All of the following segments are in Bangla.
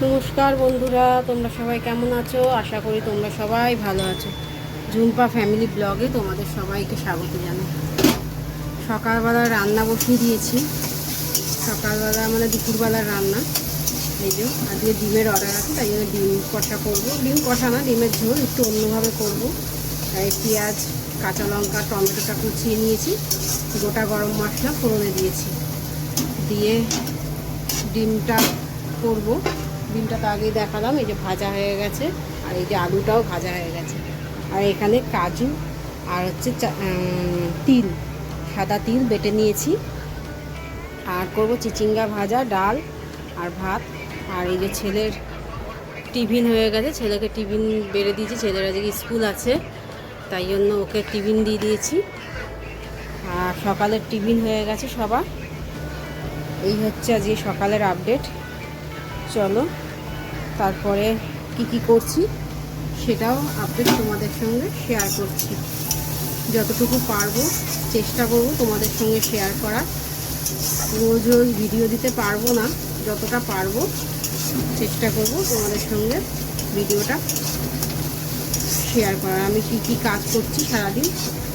নমস্কার বন্ধুরা, তোমরা সবাই কেমন আছো? আশা করি তোমরা সবাই ভালো আছো। ঝুম্পা ফ্যামিলি ব্লগে তোমাদের সবাইকে স্বাগত জানাই। সকালবেলা রান্না বসিয়ে দিয়েছি। সকালবেলা মানে দুপুরবেলার রান্না। এই যে আজকে ডিমের অর্ডার আছে, তাই জন্য ডিম কষা করবো। ডিম কষা না, ডিমের ঝোল একটু অন্যভাবে করবো। তাই পেঁয়াজ, কাঁচা লঙ্কা, টমেটোটা কুচিয়ে নিয়েছি, গোটা গরম মশলা ফোড়নে দিয়েছি, দিয়ে ডিমটা করবো। ডিমটা তো আগেই দেখালাম, এই যে ভাজা হয়ে গেছে, আর এই যে আলুটাও ভাজা হয়ে গেছে। আর এখানে কাজু আর হচ্ছে তিল, সাদা তিল বেটে নিয়েছি। আর করব চিচিঙ্গা ভাজা, ডাল আর ভাত। আর এই যে ছেলের টিফিন হয়ে গেছে, ছেলেকে টিফিন বেড়ে দিয়েছি। ছেলের আজকে স্কুল আছে, তাই জন্য ওকে টিফিন দিয়ে দিয়েছি। আর সকালের টিফিন হয়ে গেছে সবার। এই হচ্ছে আজকে সকালের আপডেট। চলো তারপরে কি করছি সেটাও আপডেট তোমাদের সঙ্গে শেয়ার করছি। যতটুকু পারবো চেষ্টা করব তোমাদের সঙ্গে শেয়ার করার। রোজ রোজ ভিডিও দিতে পারবো না, যতটা পারবো চেষ্টা করব তোমাদের সঙ্গে ভিডিওটা শেয়ার করার। আমি কি কাজ করছি সারাদিন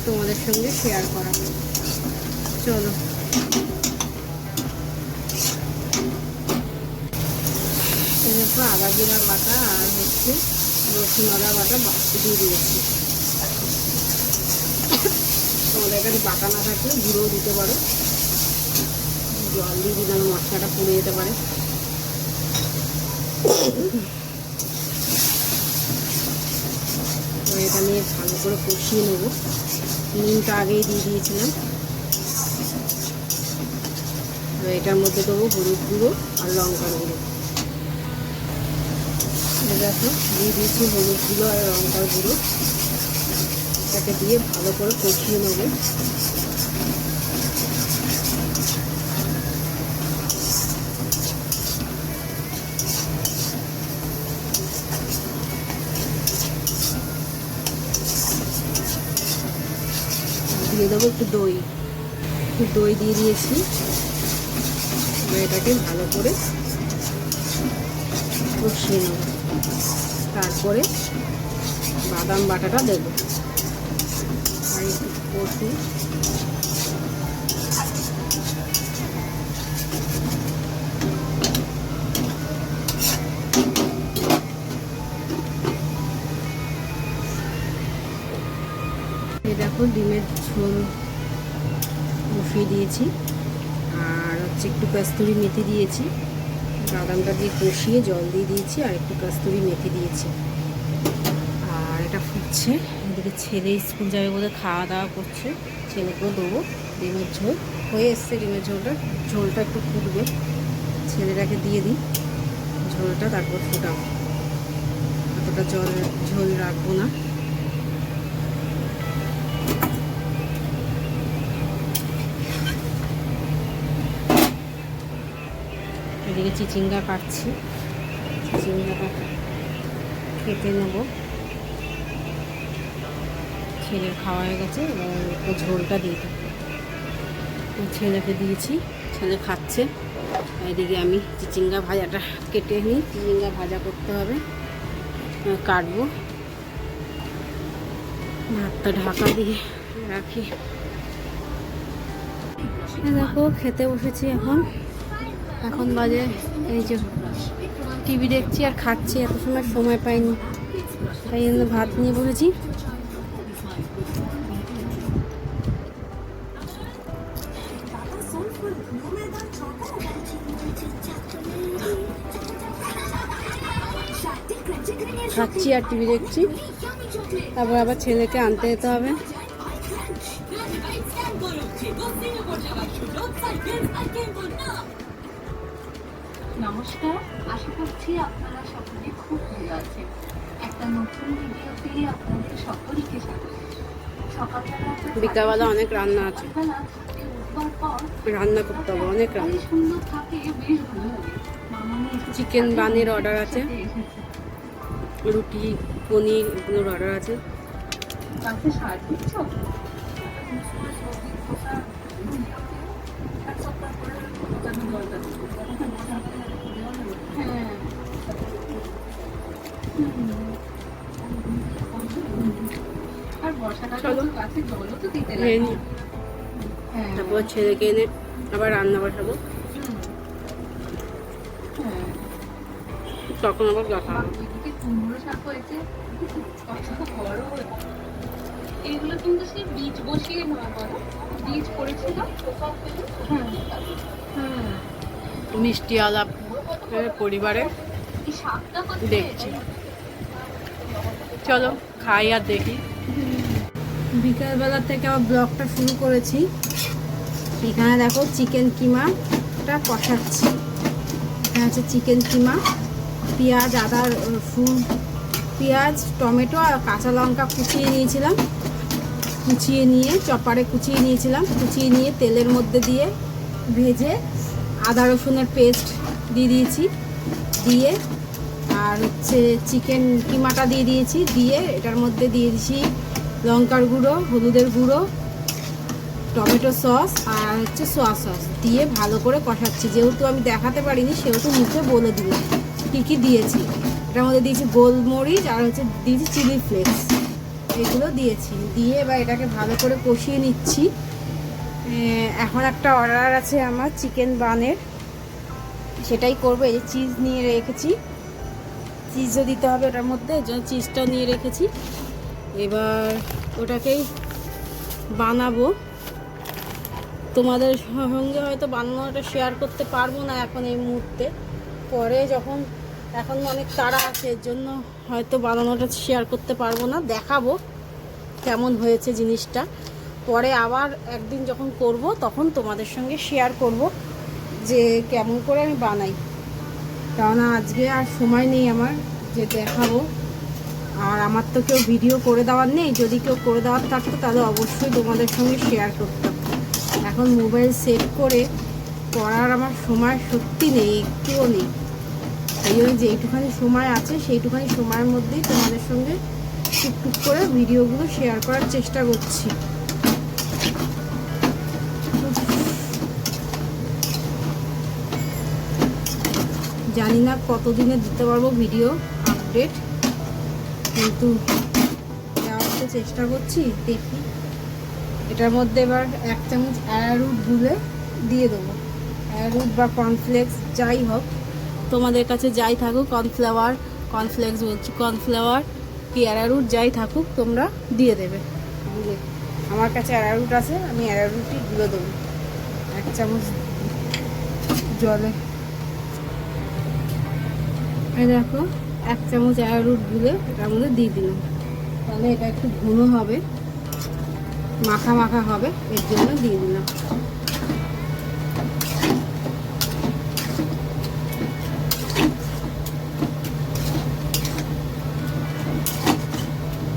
তোমাদের সঙ্গে শেয়ার করা। চলো দেখো, আদা জিরা বাটা আর হচ্ছে রসুন আদা বাটা দিয়ে দিয়েছি। তোমাদের কাছে বাটা না থাকলে গুঁড়োও দিতে পারো। জল দিয়ে দিলে মশলাটা পুড়ে যেতে পারে। তো এটা নিয়ে ভালো করে কষিয়ে নেব। নুনটা আগেই দিয়ে দিয়েছিলাম। তো এটার মধ্যে দেবো হলুদ গুঁড়ো আর লঙ্কার গুঁড়ো। দেখো দিয়ে দিয়েছি হলুদ গুঁড়ো আর লঙ্কার গুঁড়ো। এটাকে দিয়ে ভালো করে কষিয়ে নেব। দিয়ে দেবো একটু দই দিয়ে দিয়েছি। এটাকে ভালো করে কষিয়ে নেব। তারপরে বাদাম বাটাটা দেবো আর একটু কষি। দেখো ডিমের ঝোল বসিয়ে দিয়েছি, আর হচ্ছে একটু কস্তুরি মেথি দিয়েছি। বাদামটা দিয়ে কষিয়ে জল দিয়ে দিয়েছি, আর একটু কস্তুরি মেথি দিয়েছি। আর এটা ফুটছে। এদিকে ছেলে স্কুল যাবে বলে খাওয়া দাওয়া করছে, ছেলেকেও দেবো। ডিমের ঝোল হয়ে এসছে, ডিমের ঝোলটা একটু ফুটবে, ছেলেটাকে দিয়ে দিই ঝোলটা, তারপর ফুটাবো। এতটা ঝোল রাখবো না। এদিকে চিচিঙ্গা কাটছি, চিচিঙ্গাটা কেটে নেব। ছেলের খাওয়া হয়ে গেছে, এবার ঝোলটা দিয়ে দেবো। ছেলেকে দিয়েছি, ছেলে খাচ্ছে। এদিকে আমি চিচিঙ্গা ভাজাটা কেটে নিই। চিচিঙ্গা ভাজা করতে হবে, কাটবো। ভাতটা ঢাকা দিয়ে রাখি। দেখো খেতে বসেছি এখন বাজে এই যে টিভি দেখছি আর খাচ্ছি। এত সময় পাইনি, তাই জন্য ভাত নিয়ে বসেছি। খাচ্ছি আর টিভি দেখছি। তারপর আবার ছেলেকে আনতে যেতে হবে। নমস্কার, আশা করছি আপনারা সকলে খুব ভালো আছেন। একটা নতুন ভিডিওতে আপনাদের সকলকে স্বাগত। সকালবেলা বিকালবেলা অনেক রান্না আছে, রান্না করতে হবে, অনেক রান্না। সুন্দর থাকে, বেশ ভালো লাগে। চিকেন বানের অর্ডার আছে, রুটি পনির এগুলোর অর্ডার আছে। চলো কাছে জলও তো দিতে খেয়ে লাগে। নিই। হ্যাঁ তারপর ছেলেকে এনে আবার রান্না বসাবো, হ্যাঁ। তখন আবার দেখা বাহ, হবে। এদিকে কুমড়ো শাক হয়েছে, কত বড় হয়েছে। এগুলো কিন্তু সে বীজ বসিয়ে নেওয়া করো, বীজ পড়েছিল। হ্যাঁ হ্যাঁ। মিষ্টি আলাপ পরিবারে এই শাকটা হচ্ছে দেখছি। চলো খাই আর দেখি। বিকালবেলা থেকে আবার ব্লগটা শুরু করেছি। এখানে দেখো চিকেন কিমাটা কষাচ্ছি। এখানে হচ্ছে চিকেন কিমা, পেঁয়াজ, আদা, রসুন, পেঁয়াজ, টমেটো আর কাঁচা লঙ্কা কুচিয়ে নিয়েছিলাম। কুচিয়ে নিয়ে চপারে কুচিয়ে নিয়েছিলাম, কুচিয়ে নিয়ে তেলের মধ্যে দিয়ে ভেজে আদা রসুনের পেস্ট দিয়ে দিয়েছি, দিয়ে আর হচ্ছে চিকেন কিমাটা দিয়ে দিয়েছি, দিয়ে এটার মধ্যে দিয়ে দিয়েছি লঙ্কার গুঁড়ো, হলুদের গুঁড়ো, টমেটো সস আর হচ্ছে সোয়া সস দিয়ে ভালো করে কষাচ্ছি। যেহেতু আমি দেখাতে পারিনি সেহেতু মুখে বলে দিলাম কী কী দিয়েছি। এটার মধ্যে দিয়েছি গোলমরিচ আর হচ্ছে দিয়েছি চিলি ফ্লেক্স, এগুলো দিয়েছি। দিয়ে এবার এটাকে ভালো করে কষিয়ে নিচ্ছি। এখন একটা অর্ডার আছে আমার চিকেন বানের, সেটাই করবো। এই যে চিজ নিয়ে রেখেছি, চিজও দিতে হবে ওটার মধ্যে, এই জন্য চিজটাও নিয়ে রেখেছি। এবার ওটাকেই বানাবো। তোমাদের সঙ্গে হয়তো বানানোটা শেয়ার করতে পারবো না এখন এই মুহূর্তে, পরে যখন, এখন অনেক তাড়া আছে এর জন্য হয়তো বানানোটা শেয়ার করতে পারবো না। দেখাবো কেমন হয়েছে জিনিসটা, পরে আবার একদিন যখন করব তখন তোমাদের সঙ্গে শেয়ার করব যে কেমন করে আমি বানাই। কেননা আজকে আর সময় নেই আমার যে দেখাবো, আর আমার তো কেউ ভিডিও করে দেওয়ার নেই। যদি কেউ করে দেওয়ার থাকতো তাহলে অবশ্যই তোমাদের সঙ্গে শেয়ার করতাম। এখন মোবাইল সেট করে করার আমার সময় সত্যি নেই, একটুও নেই। এই জন্য যেইটুখানি সময় আছে সেইটুখানি সময়ের মধ্যেই তোমাদের সঙ্গে টুকটুক করে ভিডিওগুলো শেয়ার করার চেষ্টা করছি। জানি না কতদিনে দিতে পারবো ভিডিও আপডেট, কিন্তু দেওয়ার তো চেষ্টা করছি, দেখি। এটার মধ্যে এবার 1 চামচ অ্যারারুট গুলে দিয়ে দেবো। অ্যারারুট বা কর্নফ্লেক্স যাই হোক, তোমাদের কাছে যাই থাকুক, কর্নফ্লেক্স বলছি, কর্নফ্লাওয়ার কি অ্যারারুট যাই থাকুক তোমরা দিয়ে দেবে গুলে। আমার কাছে অ্যারারুট আছে, আমি অ্যারারুটই গুলে দেবো 1 চামচ জলে। এই দেখো 1 চামচ অ্যারারুট গুলে এটার মধ্যে দিয়ে দিলাম, তাহলে এটা একটু ঘন হবে, মাখা মাখা হবে, এর জন্য দিয়ে দিলাম।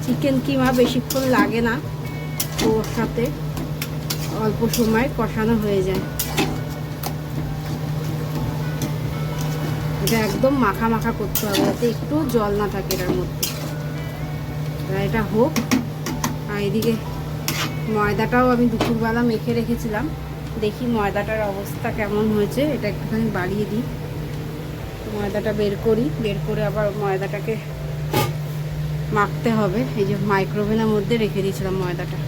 চিকেন কিমা বেশিক্ষণ লাগে না, ওর সাথে অল্প সময় কষানো হয়ে যায়। এটা একদম মাখা মাখা করতে হবে যাতে একটু জল না থাকে এটার মধ্যে। এটা হোক। আর এদিকে ময়দাটাও আমি দুপুরবেলা মেখে রেখেছিলাম, দেখি ময়দাটার অবস্থা কেমন হয়েছে। এটা একটুখানি বাড়িয়ে দিই, ময়দাটা বের করি, বের করে আবার ময়দাটাকে মাখতে হবে। এই যে মাইক্রোওভেনের মধ্যে রেখে দিয়েছিলাম ময়দাটা।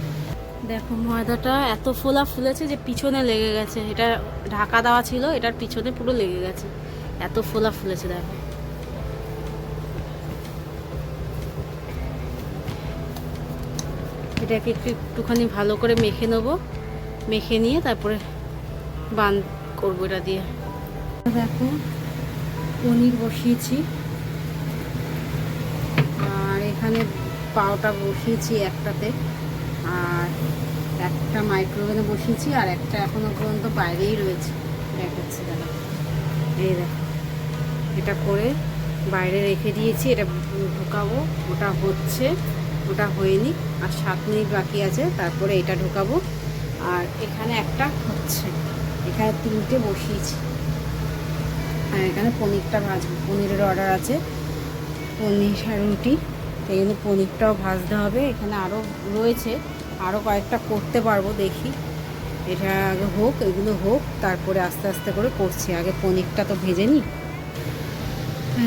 দেখো ময়দাটা এত ফোলা ফুলেছে যে পিছনে লেগে গেছে, এটা ঢাকা দেওয়া ছিল, এটার পিছনে পুরো লেগে গেছে, এত ফোলা ফুলেছে। দেখো এটাকে একটুখানি ভালো করে মেখে নেবো, মেখে নিয়ে তারপরে বান করবো এটা দিয়ে। দেখো পনির বসিয়েছি, আর এখানে পাওটা বসিয়েছি একটাতে, আর একটা মাইক্রোওভেনে বসিয়েছি, আর একটা এখনো পর্যন্ত বাইরেই রয়েছে দেখাচ্ছি। দাদা এই দেখো, এটা করে বাইরে রেখে দিয়েছি, এটা ঢুকাবো। ওটা হচ্ছে, ওটা হয়নি, আর 7 মিনিট বাকি আছে, তারপরে এটা ঢুকাবো। আর এখানে একটা হচ্ছে, এখানে 3টে বসিয়েছি। আর এখানে পনিরটা ভাজবো, পনিরের অর্ডার আছে, পনির আর রুটি, সেই জন্য পনিরটাও ভাজতে হবে। এখানে আরও রয়েছে, আরও কয়েকটা করতে পারবো, দেখি। এটা আগে হোক, এগুলো হোক, তারপরে আস্তে আস্তে করে করছি। আগে পনিরটা তো ভেজে নিই।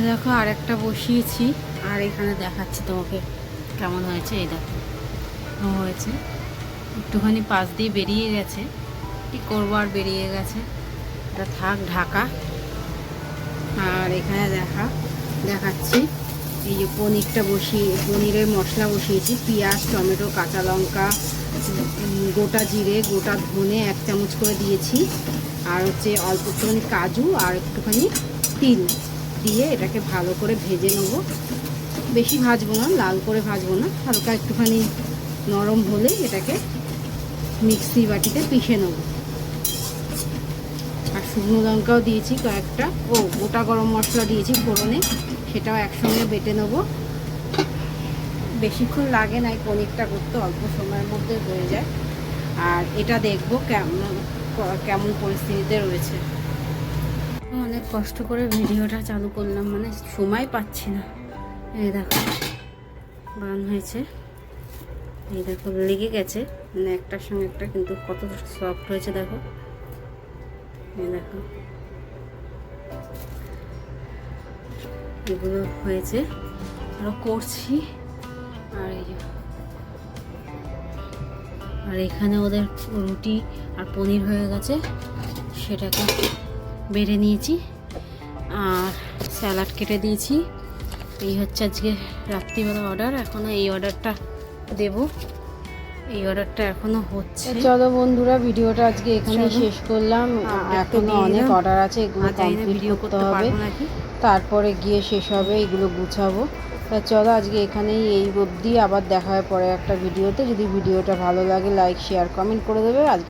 দেখো আরেকটা বসিয়েছি, আর এখানে দেখাচ্ছি তোমাকে কেমন হয়েছে। এই দেখো হয়েছে, একটুখানি পাশ দিয়ে বেরিয়ে গেছে, কি করবো আর, বেরিয়ে গেছে, এটা থাক ঢাকা। আর এখানে দেখাচ্ছি এই যে পনিরটা পনিরের মশলা বসিয়েছি, পেঁয়াজ, টমেটো, কাঁচা লঙ্কা, গোটা জিরে, গোটা ধনে 1 চামচ করে দিয়েছি, আর হচ্ছে অল্প একটুখানি কাজু আর একটুখানি তিল দিয়ে এটাকে ভালো করে ভেজে নেবো। বেশি ভাজবো না, লাল করে ভাজবো না, হালকা একটুখানি নরম হলে এটাকে মিক্সি বাটিতে পিষে নেবো। আর শুকনো লঙ্কাও দিয়েছি কয়েকটা, গোটা গরম মশলা দিয়েছি ফোড়নে, সেটাও একসঙ্গে বেটে নেবো। বেশিক্ষণ লাগে না এই পনিরটা করতে, অল্প সময়ের মধ্যে হয়ে যায়। আর এটা দেখবো কেমন পরিস্থিতিতে রয়েছে। অনেক কষ্ট করে ভিডিওটা চালু করলাম, মানে সময় পাচ্ছি না। এই দেখো বান হয়েছে, এই দেখো লেগে গেছে, মানে একটার সঙ্গে একটা, কিন্তু কত সফট হয়েছে দেখো। এই দেখো এগুলো হয়েছে, আরও করছি। আর এই যে, আর এখানে ওদের রুটি আর পনির হয়ে গেছে, সেটাকে বেড়ে নিয়েছি, আর স্যালাড কেটে দিয়েছি। এই হচ্ছে আজকে রাত্রিবেলা অর্ডার। এখনও এই অর্ডারটা দেব, এই অর্ডারটা এখনো হচ্ছে। চলো বন্ধুরা, ভিডিওটা আজকে এখানে শেষ করলাম। এখনো অনেক অর্ডার আছে, এগুলো কমপ্লিট করতে হবে, তারপরে গিয়ে শেষ হবে, এগুলো গুছাবো। তা চলো আজকে এখানেই এই অবধি, আবার দেখা হয় পরে একটা ভিডিওতে। যদি ভিডিওটা ভালো লাগে লাইক, শেয়ার, কমেন্ট করে দেবে। আজকে